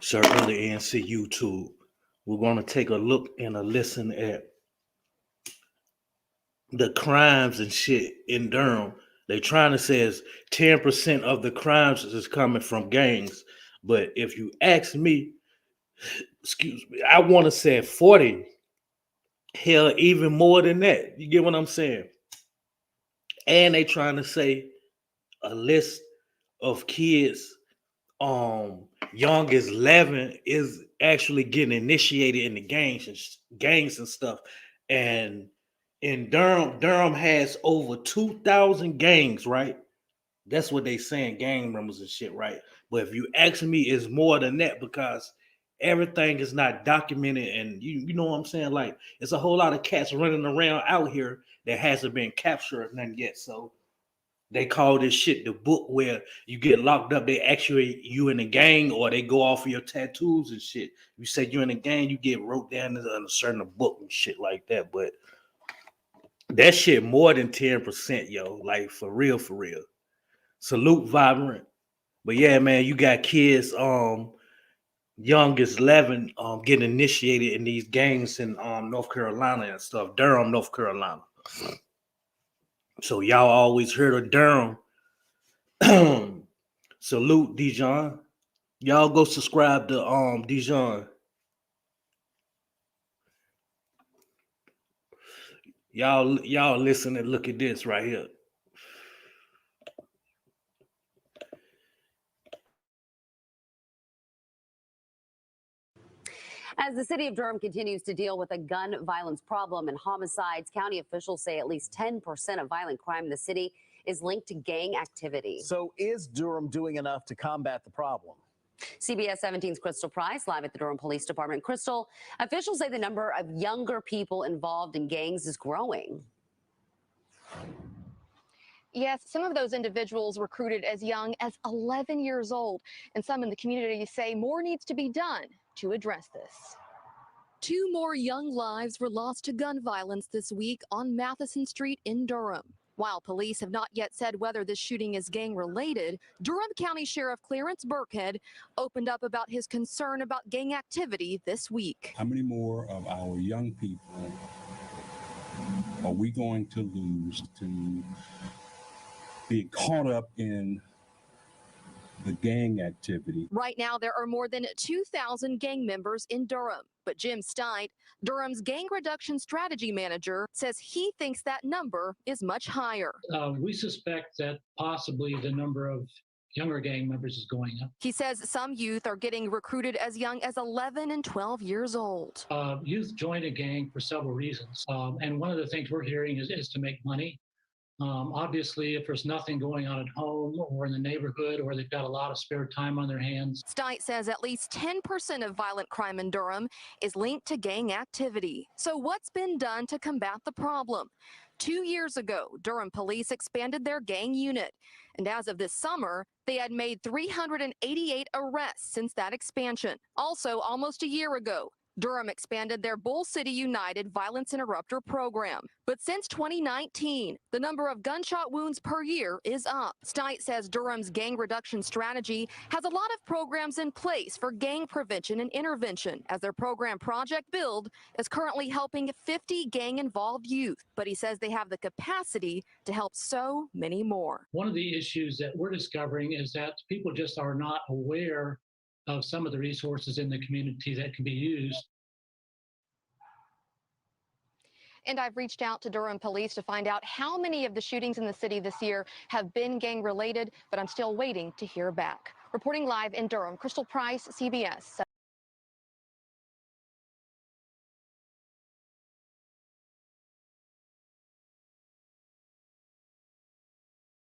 Certainly NC YouTube. We're going to take a look and a listen at the crimes and shit in Durham. They trying to say is 10% of the crimes is coming from gangs. But if you ask me, excuse me, I want to say 40. Hell, even more than that. You get what I'm saying? And they trying to say a list of kids young as 11 is actually getting initiated in the gangs and stuff. And in Durham has over 2,000 gangs, right? That's what they saying, gang members and shit, right? But if you ask me, it's more than that because everything is not documented, and you know what I'm saying? Like, it's a whole lot of cats running around out here that hasn't been captured or nothing yet. So they call this shit the book, where you get locked up. They actually you in a gang, or they go off of your tattoos and shit. You say you're in a gang, you get wrote down in a certain book and shit like that. But that shit more than 10%, yo. Like, for real, for real. Salute Vibrant. But yeah, man, you got kids young as 11 getting initiated in these gangs in North Carolina and stuff. Durham, North Carolina. So y'all always heard of Durham. Salute Dijon. Y'all go subscribe to Dijon. Y'all listen and look at this right here. As the city of Durham continues to deal with a gun violence problem and homicides, county officials say at least 10% of violent crime in the city is linked to gang activity. So is Durham doing enough to combat the problem? CBS 17's Crystal Price live at the Durham Police Department. Crystal, officials say the number of younger people involved in gangs is growing. Yes, some of those individuals recruited as young as 11 years old, and some in the community say more needs to be done to address this. 2 more young lives were lost to gun violence this week on Matheson Street in Durham. While police have not yet said whether this shooting is gang-related, Durham County Sheriff Clarence Burkhead opened up about his concern about gang activity this week. How many more of our young people are we going to lose to being caught up in the gang activity? Right now, there are more than 2,000 gang members in Durham. But Jim Steit, Durham's gang reduction strategy manager, says he thinks that number is much higher. We suspect that possibly the number of younger gang members is going up. He says some youth are getting recruited as young as 11 and 12 years old. Youth join a gang for several reasons. And one of the things we're hearing is to make money. Obviously, if there's nothing going on at home or in the neighborhood, or they've got a lot of spare time on their hands. Steit says at least 10% of violent crime in Durham is linked to gang activity. So what's been done to combat the problem? 2 years ago, Durham police expanded their gang unit. And as of this summer, they had made 388 arrests since that expansion. Also, almost a year ago, Durham expanded their Bull City United Violence Interrupter program. But since 2019, the number of gunshot wounds per year is up. Steit says Durham's gang reduction strategy has a lot of programs in place for gang prevention and intervention, as their program Project Build is currently helping 50 gang-involved youth. But he says they have the capacity to help so many more. One of the issues that we're discovering is that people just are not aware of some of the resources in the community that can be used. And I've reached out to Durham police to find out how many of the shootings in the city this year have been gang related, but I'm still waiting to hear back. Reporting live in Durham, Crystal Price, CBS.